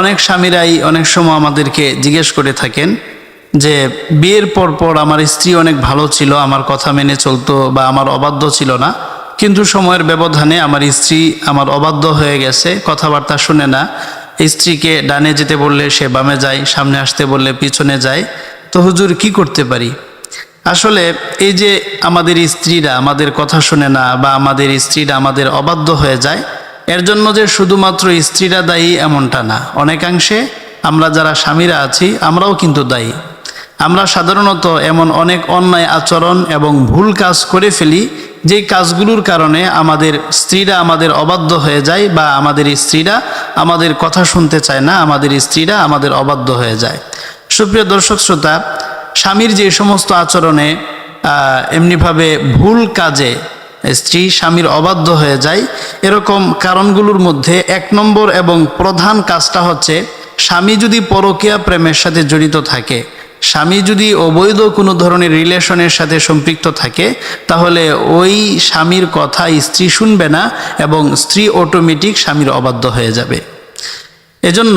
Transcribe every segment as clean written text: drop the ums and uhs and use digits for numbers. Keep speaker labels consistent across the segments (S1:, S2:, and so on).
S1: অনেক স্বামীরাই অনেক সময় আমাদেরকে জিজ্ঞেস করে থাকেন যে বিয়ের পর আমার স্ত্রী অনেক ভালো ছিল, আমার কথা মেনে চলতো বা আমার অবাধ্য ছিল না, কিন্তু সময়ের ব্যবধানে আমার স্ত্রী আমার অবাধ্য হয়ে গেছে, কথাবার্তা শুনে না। স্ত্রীকে ডানে যেতে বললে সে বামে যায়, সামনে আসতে বললে পিছনে যায়। তো হুজুর কি করতে পারি? আসলে এই যে আমাদের স্ত্রীরা আমাদের কথা শুনে না বা আমাদের স্ত্রীরা আমাদের অবাধ্য হয়ে যায়, এর জন্য যে শুধুমাত্র স্ত্রীরা দায়ী এমনটা না, অনেকাংশে আমরা যারা স্বামীরা আছি আমরাও কিন্তু দায়ী। আমরা সাধারণত এমন অনেক অন্যায় আচরণ এবং ভুল কাজ করে ফেলি, যে কাজগুলোর কারণে আমাদের স্ত্রীরা আমাদের অবাধ্য হয়ে যায় বা আমাদের স্ত্রীরা আমাদের কথা শুনতে চায় না, আমাদের স্ত্রীরা আমাদের অবাধ্য হয়ে যায়। সুপ্রিয় দর্শক শ্রোতা, স্বামীর যে সমস্ত আচরণে এমনিভাবে ভুল কাজে স্ত্রী স্বামীর অবাধ্য হয়ে যায়, এরকম কারণগুলোর মধ্যে 1 নম্বর এবং প্রধান কাজটা হচ্ছে, স্বামী যদি পরকীয়া প্রেমের সাথে জড়িত থাকে, স্বামী যদি অবৈধ কোনো ধরনের রিলেশনের সাথে সম্পৃক্ত থাকে, তাহলে ওই স্বামীর কথা স্ত্রী শুনবে না এবং স্ত্রী অটোমেটিক স্বামীর অবাধ্য হয়ে যাবে। এজন্য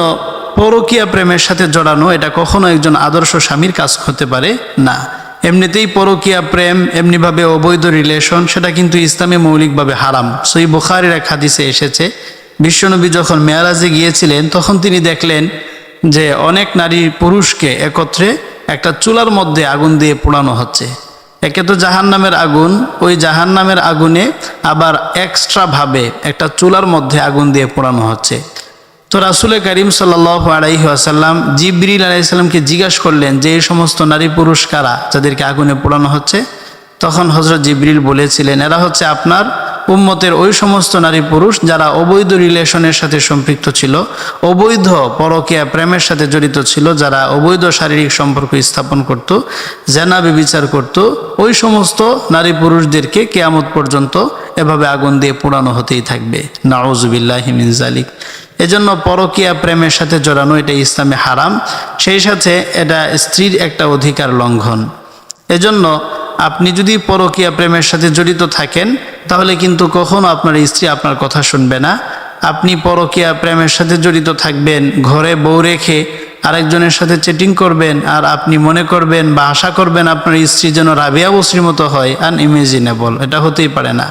S1: পরকীয়া প্রেমের সাথে জড়ানো এটা কখনো একজন আদর্শ স্বামীর কাজ হতে পারে না। এমনিতেই পরকীয়া প্রেম, এমনিভাবে অবৈধ রিলেশন, সেটা কিন্তু ইসলামে মৌলিকভাবে হারাম। সহিহ বুখারীর এক হাদিসে এসেছে, বিশ্বনবী যখন মেরাজে গিয়েছিলেন তখন তিনি দেখলেন যে অনেক নারী পুরুষকে একত্রে একটা চুলার মধ্যে আগুন দিয়ে পোড়ানো হচ্ছে। একে তো জাহান্নামের আগুন, ওই জাহান্নামের আগুনে আবার এক্সট্রাভাবে একটা চুলার মধ্যে আগুন দিয়ে পোড়ানো হচ্ছে। তো রাসূল করিম সাল্লাল্লাহু আলাইহি ওয়াসাল্লাম জিবরিল আলাইহিস সালামকে জিজ্ঞাসা করলেন যে এই সমস্ত নারী পুরুষ কারা যাদেরকে আগুনে পোড়ানো হচ্ছে? তখন হযরত জিবরিল বলেছিলেন, এরা হচ্ছে আপনার উম্মতের ওই সমস্ত নারী পুরুষ যারা অবৈধ রিলেশনের সাথে সম্পৃক্ত ছিল, অবৈধ পরকীয়া প্রেমের সাথে জড়িত ছিল, যারা অবৈধ শারীরিক সম্পর্ক স্থাপন করত, জিনা ব্যভিচার করত, ওই সমস্ত নারী পুরুষদেরকে কিয়ামত পর্যন্ত এভাবে আগুন দিয়ে পোড়ানো হতেই থাকবে। নাউযুবিল্লাহি মিন যালিক। এজন্য পরকীয়া প্রেমের সাথে জড়ানো এটা ইসলামে হারাম, সেই সাথে এটা স্ত্রীর একটা অধিকার লঙ্ঘন। এজন্য আপনি যদি পরকীয়া প্রেমের সাথে জড়িত থাকেন, তাহলে কিন্তু কখনো আপনার স্ত্রী আপনার কথা শুনবে না। আপনি পরকীয়া প্রেমের সাথে জড়িত থাকবেন, ঘরে বউ রেখে আরেকজনের সাথে চ্যাটিং করবেন, আর আপনি মনে করবেন বা আশা করবেন আপনার স্ত্রী যেন রাবিয়া বসরির মতো হয়, আনইমেজিনেবল, এটা হতেই পারে না।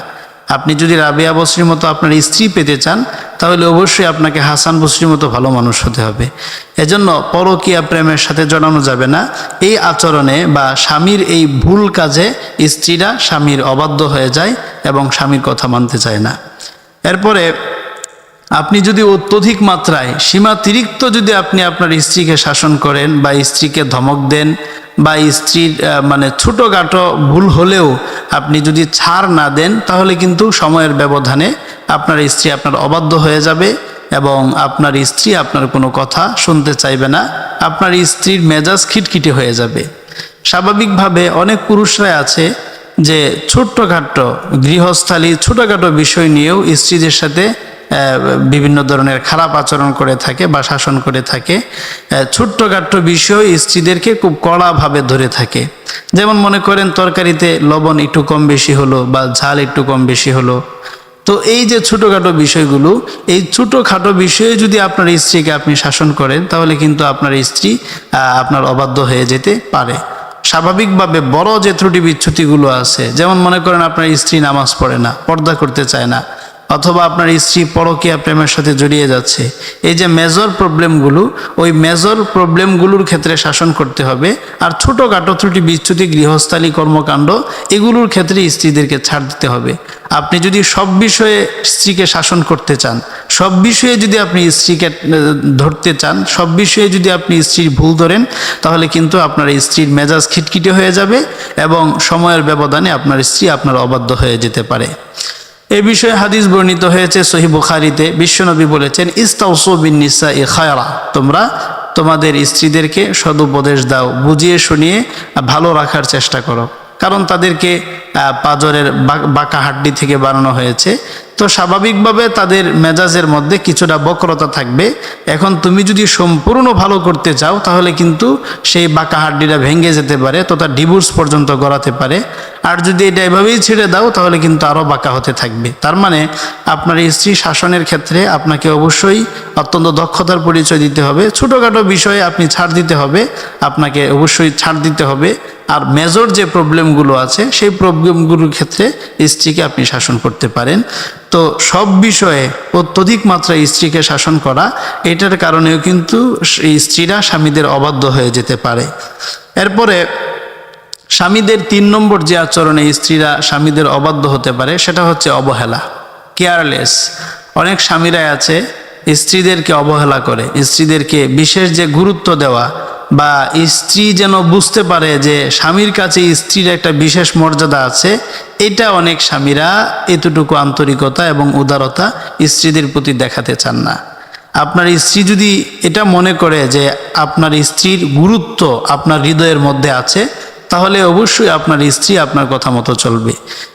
S1: আপনি যদি রাবিয়া বসরির মতো আপনার স্ত্রী পেতে চান, তাহলে অবশ্যই আপনাকে হাসান বসরির মতো ভালো মানুষ হতে হবে। এজন্য পরকীয়া প্রেমের সাথে জড়ানো যাবে না। এই আচরণে বা স্বামীর এই ভুল কাজে স্ত্রীরা স্বামীর অবাধ্য হয়ে যায় এবং স্বামীর কথা মানতে চায় না। এরপরে আপনি যদি অত্যধিক মাত্রায় সীমাতিরিক্ত যদি আপনি আপনার স্ত্রীকে শাসন করেন বা স্ত্রীকে ধমক দেন বা স্ত্রীর ছোটোখাটো ভুল হলেও আপনি যদি ছাড় না দেন, তাহলে কিন্তু সময়ের ব্যবধানে আপনার স্ত্রী আপনার অবাধ্য হয়ে যাবে এবং আপনার স্ত্রী আপনার কোনো কথা শুনতে চাইবে না। আপনার স্ত্রীর মেজাজ খিটখিটে হয়ে যাবে। স্বাভাবিকভাবে অনেক পুরুষরাই আছে যে ছোট্টখাটো গৃহস্থালী ছোটোখাটো বিষয় নিয়েও স্ত্রীদের সাথে বিভিন্ন ধরনের খারাপ আচরণ করে থাকে বা শাসন করে থাকে। ছোট্টখাটো বিষয় স্ত্রীদেরকে খুব কড়াভাবে ধরে থাকে। যেমন মনে করেন তরকারিতে লবণ একটু কম বেশি হলো বা ঝাল একটু কম বেশি হলো। তো এই যে ছোটোখাটো বিষয়গুলো, এই ছোটোখাটো বিষয়ে যদি আপনার স্ত্রীকে আপনি শাসন করেন, তাহলে কিন্তু আপনার স্ত্রী আপনার অবাধ্য হয়ে যেতে পারে। স্বাভাবিকভাবে বড় যে ত্রুটি বিচ্যুতিগুলো আছে, যেমন মনে করেন আপনার স্ত্রী নামাজ পড়ে না, পর্দা করতে চায় না, অথবা আপনার স্ত্রী পরকীয়া প্রেমের সাথে জড়িয়ে যাচ্ছে, এই যে মেজর প্রবলেমগুলো, ওই মেজর প্রবলেমগুলোর ক্ষেত্রে শাসন করতে হবে। আর ছোটোখাটো ত্রুটি বিচ্যুতি গৃহস্থালী কর্মকাণ্ড, এগুলোর ক্ষেত্রে স্ত্রীদেরকে ছাড় দিতে হবে। আপনি যদি সব বিষয়ে স্ত্রীকে শাসন করতে চান, সব বিষয়ে যদি আপনি স্ত্রীকে ধরতে চান, সব বিষয়ে যদি আপনি স্ত্রীর ভুল ধরেন, তাহলে কিন্তু আপনার স্ত্রীর মেজাজ খিটখিটে হয়ে যাবে এবং সময়ের ব্যবধানে আপনার স্ত্রী আপনার অবাধ্য হয়ে যেতে পারে। এ বিষয়ে হাদিস বর্ণিত হয়েছে সহিহ বুখারীতে। বিশ্বনবী বলেছেন, ইস্তাউসু বিন-নিসাই খায়রা, তোমরা তোমাদের স্ত্রীদেরকে সদুপদেশ দাও, বুঝিয়ে শুনিয়ে ভালো রাখার চেষ্টা করো। কারণ তাদেরকে পাঁজরের বাঁকা হাড্ডি থেকে বানানো হয়েছে। তো স্বাভাবিকভাবে তাদের মেজাজের মধ্যে কিছুটা বক্রতা থাকবে। এখন তুমি যদি সম্পূর্ণ ভালো করতে চাও তাহলে কিন্তু সেই বাঁকা হাড্ডিটা ভেঙে যেতে পারে, তো তার ডিভোর্স পর্যন্ত গড়াতে পারে। আর যদি এটা এভাবেই ছেড়ে দাও তাহলে কিন্তু আরও বাঁকা হতে থাকবে। তার মানে আপনার স্ত্রী শাসনের ক্ষেত্রে আপনাকে অবশ্যই অত্যন্ত দক্ষতার পরিচয় দিতে হবে। ছোটোখাটো বিষয়ে আপনি ছাড় দিতে হবে, আপনাকে অবশ্যই ছাড় দিতে হবে। আর মেজর যে প্রবলেমগুলো আছে সেই প্রবলেমগুলোর ক্ষেত্রে স্ত্রীকে আপনি শাসন করতে পারেন। তো সব বিষয়ে অত্যধিক মাত্রায় স্ত্রীকে শাসন করা, এটার কারণেও কিন্তু স্ত্রীরা স্বামীদের অবাধ্য হয়ে যেতে পারে। এরপরে স্বামীদের 3 নম্বর যে আচরণে স্ত্রীরা স্বামীদের অবাধ্য হতে পারে সেটা হচ্ছে অবহেলা, কেয়ারলেস। অনেক স্বামীরাই আছে স্ত্রীদেরকে অবহেলা করে, স্ত্রীদেরকে বিশেষ যে গুরুত্ব দেওয়া বা স্ত্রী যেন বুঝতে পারে যে স্বামীর কাছে স্ত্রীর একটা বিশেষ মর্যাদা আছে, এটা অনেক স্বামীরা এতটুকু আন্তরিকতা এবং উদারতা স্ত্রীদের প্রতি দেখাতে চান না। আপনার স্ত্রী যদি এটা মনে করে যে আপনার স্ত্রীর গুরুত্ব আপনার হৃদয়ের মধ্যে আছে, তাহলে অবশ্যই আপনার স্ত্রী আপনার কথা মতো চলবে।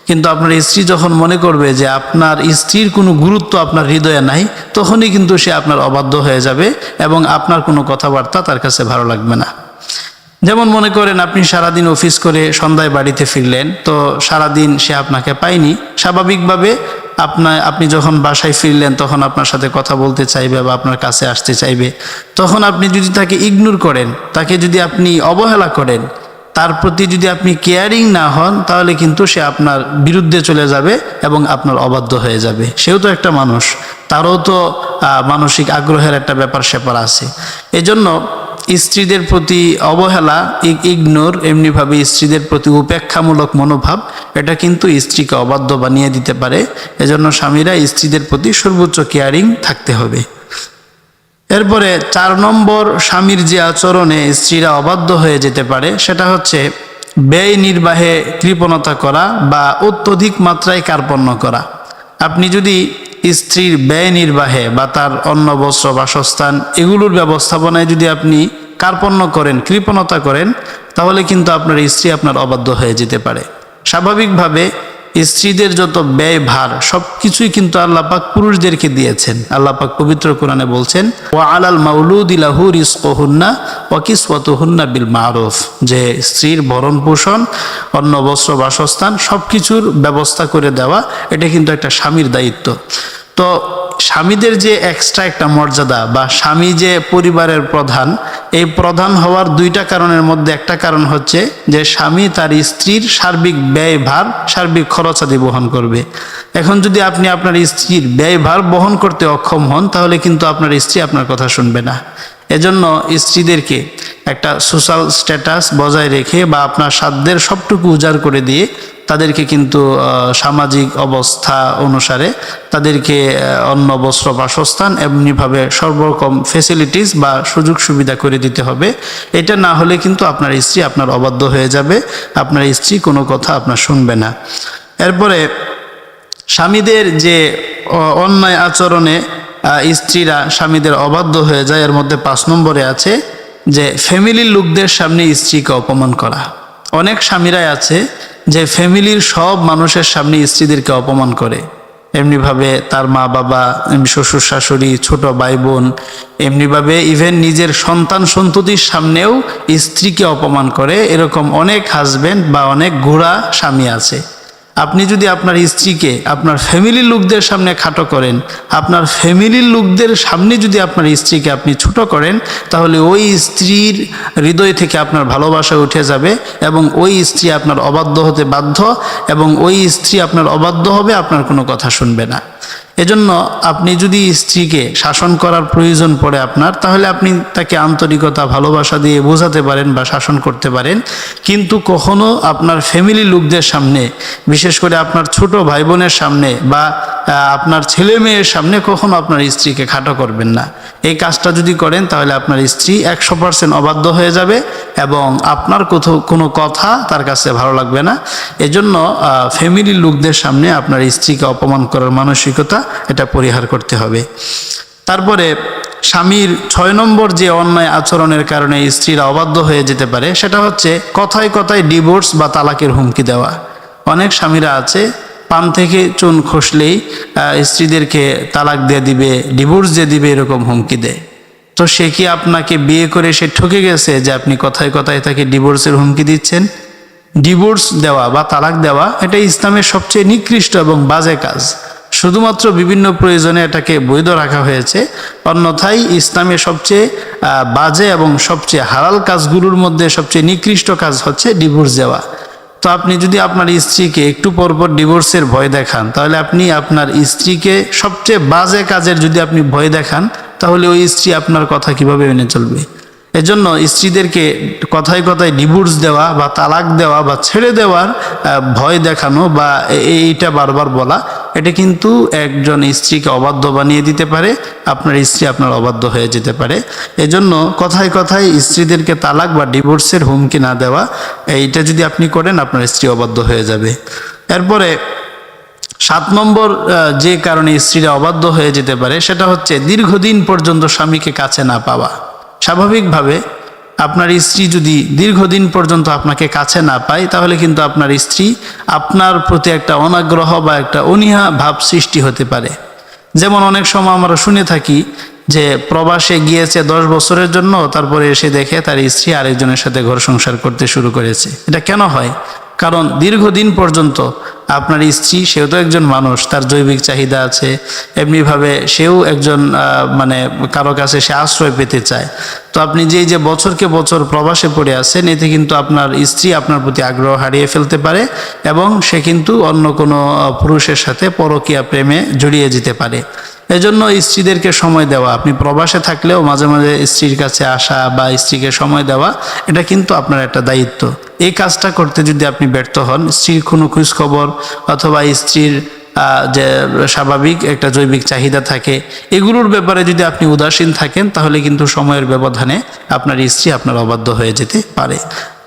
S1: কিন্তু আপনার স্ত্রী যখন মনে করবে যে আপনার স্ত্রীর কোনো গুরুত্ব আপনার হৃদয়ে নাই, তখনই কিন্তু সে আপনার অবাধ্য হয়ে যাবে এবং আপনার কোনো কথাবার্তা তার কাছে ভালো লাগবে না। যেমন মনে করেন আপনি সারাদিন অফিস করে সন্ধ্যায় বাড়িতে ফিরলেন, তো সারাদিন সে আপনাকে পায়নি। স্বাভাবিকভাবে আপনি যখন বাসায় ফিরলেন তখন আপনার সাথে কথা বলতে চাইবে বা আপনার কাছে আসতে চাইবে। তখন আপনি যদি তাকে ইগনোর করেন, তাকে যদি আপনি অবহেলা করেন, তার প্রতি যদি আপনি কেয়ারিং না হন, তাহলে কিন্তু সে আপনার বিরুদ্ধে চলে যাবে এবং আপনার অবাধ্য হয়ে যাবে। সেও তো একটা মানুষ, তারও তো মানসিক আগ্রহের একটা ব্যাপার স্যাপার আছে। এজন্য স্ত্রীদের প্রতি অবহেলা, ইগনোর, এমনিভাবে স্ত্রীদের প্রতি উপেক্ষামূলক মনোভাব, এটা কিন্তু স্ত্রীকে অবাধ্য বানিয়ে দিতে পারে। এজন্য স্বামীরা স্ত্রীদের প্রতি সর্বোচ্চ কেয়ারিং থাকতে হবে। এরপরে 4 নম্বর স্বামীর যে আচরণে স্ত্রীরা অবাধ্য হয়ে যেতে পারে সেটা হচ্ছে ব্যয় নির্বাহে কৃপণতা করা বা অত্যধিক মাত্রায় কার্পণ্য করা। আপনি যদি স্ত্রীর ব্যয় নির্বাহে বা তার অন্ন বস্ত্র বাসস্থান এগুলোর ব্যবস্থাপনায় যদি আপনি কার্পণ্য করেন, কৃপণতা করেন, তাহলে কিন্তু আপনার স্ত্রী আপনার অবাধ্য হয়ে যেতে পারে। স্বাভাবিকভাবে স্ত্রীদের যত ব্যয় ভার সব কিছুই কিন্তু আল্লাহ পাক পুরুষদেরকে দিয়েছেন। আল্লাহ পাক পবিত্র কোরআনে বলছেন, ওয়া আলাল মাউলুদি লাহু রিজকুহুন্না ওয়া কিসওয়াতুহুন্না বিল মারুফ, যে স্ত্রীর ভরণ পোষণ, অন্ন বস্ত্র বাসস্থান সব কিছুর ব্যবস্থা করে দেওয়া, এটা কিন্তু একটা স্বামীর দায়িত্ব। তো স্বামীদের যে এক্সট্রা একটা মর্যাদা বা স্বামী যে পরিবারের প্রধান, এই প্রধান হওয়ার 2টা কারণের মধ্যে একটা কারণ হচ্ছে যে স্বামী তার স্ত্রীর সার্বিক ব্যয়ভার, সার্বিক খরচাদি বহন করবে। এখন যদি আপনি আপনার স্ত্রীর ব্যয়ভার বহন করতে অক্ষম হন, তাহলে কিন্তু আপনার স্ত্রী আপনার কথা শুনবে না। এজন্য স্ত্রীদেরকে একটা সোশ্যাল স্ট্যাটাস বজায় রেখে বা আপনার সাধ্যের সবটুকু উজাড় করে দিয়ে তাদেরকে কিন্তু সামাজিক অবস্থা অনুসারে তাদেরকে অন্ন বস্ত্র বাসস্থান এমনিভাবে সর্বরকম ফেসিলিটিস বা সুযোগ সুবিধা করে দিতে হবে। এটা না হলে কিন্তু আপনার স্ত্রী আপনার অবাধ্য হয়ে যাবে, আপনার স্ত্রী কোনো কথা আপনার শুনবে না। এরপরে স্বামীদের যে অন্যায় আচরণে স্ত্রীরা স্বামীদের অবাধ্য হয়ে যায়, এর মধ্যে 5 নম্বরে আছে যে ফ্যামিলির লোকদের সামনে স্ত্রীকে অপমান করা। অনেক স্বামীরাই আছে যে ফ্যামিলির সব মানুষের সামনে স্ত্রীদেরকে অপমান করে, এমনিভাবে তার মা বাবা, শ্বশুর শাশুড়ি, ছোট ভাই বোন, এমনিভাবে ইভেন নিজের সন্তান সন্ততির সামনেও স্ত্রীকে অপমান করে। এরকম অনেক হাজবেন্ড বা অনেক ঘোড়া স্বামী আছে। আপনি যদি আপনার স্ত্রীকে আপনার ফ্যামিলির লোকদের সামনে খাটো করেন, আপনার ফ্যামিলির লোকদের সামনে যদি আপনার স্ত্রীকে আপনি ছোট করেন, তাহলে ওই স্ত্রীর হৃদয় থেকে আপনার ভালোবাসা উঠে যাবে এবং ওই স্ত্রী আপনার অবাধ্য হতে বাধ্য এবং ওই স্ত্রী আপনার অবাধ্য হবে, আপনার কোনো কথা শুনবে না। এজন্য আপনি যদি স্ত্রীকে শাসন করার প্রয়োজন পড়ে আপনার, তাহলে আপনি তাকে আন্তরিকতা ভালোবাসা দিয়ে বোঝাতে পারেন বা শাসন করতে পারেন। কিন্তু কখনো আপনার ফ্যামিলি লোকদের সামনে, বিশেষ করে আপনার ছোট ভাই বোনের সামনে বা আপনার ছেলে মেয়ের সামনে কখনো আপনার স্ত্রীকে খাটো করবেন না। এই কাজটা যদি করেন তাহলে আপনার স্ত্রী 100% অবাধ্য হয়ে যাবে এবং আপনার কোনো কথা তার কাছে ভালো লাগবে না। এজন্য ফ্যামিলির লোকদের সামনে আপনার স্ত্রীকে অপমান করার মানসিকতা এটা পরিহার করতে হবে। তারপরে স্বামীর 6 নম্বর যে অন্যায় আচরণের কারণে স্ত্রীরা অবাধ্য হয়ে যেতে পারে সেটা হচ্ছে কথায় কথায় ডিভোর্স বা তালাকের হুমকি দেওয়া। অনেক স্বামীরা আছে পান থেকে চুন খসলেই স্ত্রীদেরকে তালাক দিয়ে দিবে, ডিভোর্স দিয়ে দিবে, এরকম হুমকি দেয়। তো সে কি আপনাকে বিয়ে করে সে ঠকে গেছে যে আপনি কথায় কথায় তাকে ডিভোর্সের হুমকি দিচ্ছেন? ডিভোর্স দেওয়া বা তালাক দেওয়া এটা ইসলামের সবচেয়ে নিকৃষ্ট এবং বাজে কাজ। শুধুমাত্র বিভিন্ন প্রয়োজনে এটাকে বৈধ রাখা হয়েছে, অন্যথায় ইসলামের সবচেয়ে বাজে এবং সবচেয়ে হালাল কাজগুলোর মধ্যে সবচেয়ে নিকৃষ্ট কাজ হচ্ছে ডিভোর্স দেওয়া। তো আপনি যদি আপনার স্ত্রীকে একটু পরপর ডিভোর্সের ভয় দেখান, তাহলে আপনি আপনার স্ত্রীকে সবচেয়ে বাজে কাজের যদি আপনি ভয় দেখান, তাহলে ওই স্ত্রী আপনার কথা কিভাবে মেনে চলবে? এজন্য স্ত্রীদেরকে কথায় কথায় ডিভোর্স দেওয়া বা তালাক দেওয়া বা ছেড়ে দেওয়ার ভয় দেখানো বা এইটা বারবার বলা, এটা কিন্তু একজন স্ত্রীকে অবাধ্য বানিয়ে দিতে পারে, আপনার স্ত্রী আপনার অবাধ্য হয়ে যেতে পারে। এজন্য কথায় কথায় স্ত্রীদেরকে তালাক বা ডিভোর্সের হুমকি না দেওয়া, এইটা যদি আপনি করেন আপনার স্ত্রী অবাধ্য হয়ে যাবে। এরপরে 7 নম্বর যে কারণে স্ত্রীরা অবাধ্য হয়ে যেতে পারে সেটা হচ্ছে দীর্ঘদিন পর্যন্ত স্বামীকে কাছে না পাওয়া। স্বাভাবিকভাবে আপনার স্ত্রী যদি দীর্ঘদিন পর্যন্ত আপনাকে কাছে না পায়, তাহলে কিন্তু আপনার স্ত্রী আপনার প্রতি একটা অনাগ্রহ বা একটা অনীহা ভাব সৃষ্টি হতে পারে। যেমন অনেক সময় আমরা শুনে থাকি যে প্রবাসে গিয়েছে 10 বছরের জন্য, তারপরে এসে দেখে তার স্ত্রী আরেকজনের সাথে ঘর সংসার করতে শুরু করেছে। এটা কেন হয়? কারণ দীর্ঘদিন পর্যন্ত আপনার স্ত্রী, সেও তো একজন মানুষ, তার জৈবিক চাহিদা আছে, এমনিভাবে সেও একজন মানে কারো কাছে সে আশ্রয় পেতে চায়। তো আপনি যে বছরকে বছর প্রবাসে পড়ে আছেন, এতে কিন্তু আপনার স্ত্রী আপনার প্রতি আগ্রহ হারিয়ে ফেলতে পারে এবং সে কিন্তু অন্য কোনো পুরুষের সাথে পরকীয়া প্রেমে জড়িয়ে যেতে পারে। এজন্য স্ত্রীদেরকে সময় দেওয়া, আপনি প্রবাসে থাকলেও মাঝে মাঝে স্ত্রীর কাছে আসা বা স্ত্রীকে সময় দেওয়া, এটা কিন্তু আপনার একটা দায়িত্ব। এই কাজটা করতে যদি আপনি ব্যর্থ হন, স্ত্রীর কোনো খোঁজখবর অথবা স্ত্রীর যে স্বাভাবিক একটা জৈবিক চাহিদা থাকে, এগুলোর ব্যাপারে যদি আপনি উদাসীন থাকেন, তাহলে কিন্তু সময়ের ব্যবধানে আপনার স্ত্রী আপনার অবাধ্য হয়ে যেতে পারে।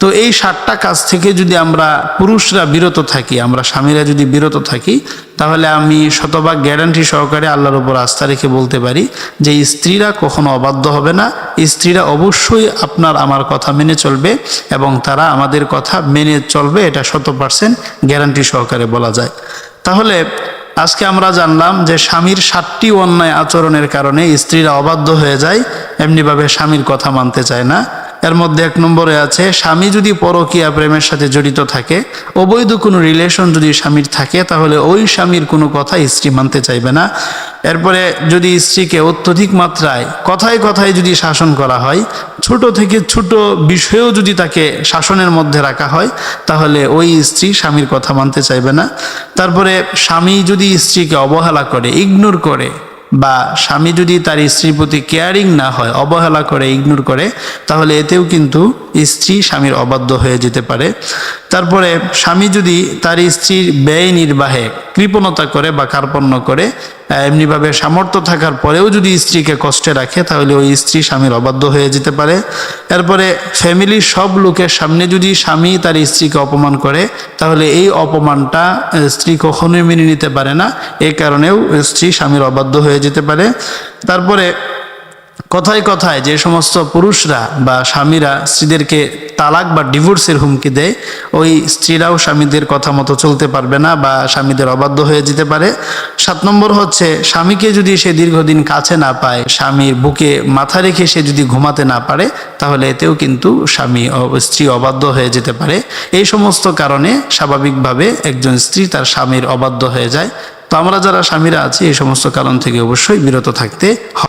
S1: তো এই 7টা কাজ থেকে যদি আমরা পুরুষরা বিরত থাকি, আমরা স্বামীরা যদি বিরত থাকি, তাহলে আমি শতভাগ গ্যারান্টি সহকারে আল্লাহর উপর আস্থা রেখে বলতে পারি যে স্ত্রীরা কখনো অবাধ্য হবে না। স্ত্রীরা অবশ্যই আপনার আমার কথা মেনে চলবে এবং তারা আমাদের কথা মেনে চলবে, এটা 100% গ্যারান্টি সহকারে বলা যায়। তাহলে আজকে আমরা জানলাম যে স্বামীর 7টি অন্যায় আচরণের কারণে স্ত্রীরা অবাধ্য হয়ে যায়, এমনিভাবে স্বামীর কথা মানতে চায় না। এর মধ্যে 1 নম্বরে আছে, স্বামী যদি পরকীয়া প্রেমের সাথে জড়িত থাকে, অবৈধ কোনো রিলেশন যদি স্বামীর থাকে, তাহলে ওই স্বামীর কোনো কথা স্ত্রী মানতে চাইবে না। এরপরে যদি স্ত্রীকে অত্যধিক মাত্রায় কথায় কথায় যদি শাসন করা হয়, ছোট থেকে ছোট বিষয়েও যদি তাকে শাসনের মধ্যে রাখা হয়, তাহলে ওই স্ত্রী স্বামীর কথা মানতে চাইবে না। তারপরে স্বামী যদি স্ত্রীকে অবহেলা করে, ইগনোর করে, বা স্বামী যদি তার স্ত্রীর প্রতি কেয়ারিং না হয়, অবহেলা করে, ইগনোর করে, তাহলে এতেও কিন্তু স্ত্রী স্বামীর অবাধ্য হয়ে যেতে পারে। তারপরে স্বামী যদি তার স্ত্রীর ব্যয় নির্বাহে কৃপণতা করে বা কার্পণ্য করে, এমনিভাবে সামর্থ্য থাকার পরেও যদি স্ত্রীকে কষ্টে রাখে, তাহলে ওই স্ত্রী স্বামীর অবাধ্য হয়ে যেতে পারে। এরপরে ফ্যামিলির সব লোকের সামনে যদি স্বামী তার স্ত্রীকে অপমান করে, তাহলে এই অপমানটা স্ত্রী কখনোই মেনে নিতে পারে না, এই কারণেও স্ত্রী স্বামীর অবাধ্য হয়ে যেতে পারে। তারপরে কথায় কথায় যে সমস্ত পুরুষরা বা স্বামীরা স্ত্রীদেরকে তালাক বা ডিভোর্সের হুমকি দেয়, ওই স্ত্রীরাও স্বামীদের কথা মতো চলতে পারবে না বা স্বামীদের অবাধ্য হয়ে যেতে পারে। 7 নম্বর হচ্ছে, স্বামীকে যদি সে দীর্ঘদিন কাছে না পায়, স্বামীর বুকে মাথা রেখে সে যদি ঘুমাতে না পারে, তাহলে এতেও কিন্তু স্ত্রী অবাধ্য হয়ে যেতে পারে। এই সমস্ত কারণে স্বাভাবিকভাবে একজন স্ত্রী তার স্বামীর অবাধ্য হয়ে যায়। তো আমরা যারা স্বামীরা আছি, এই সমস্ত কারণ থেকে অবশ্যই বিরত থাকতে হবে।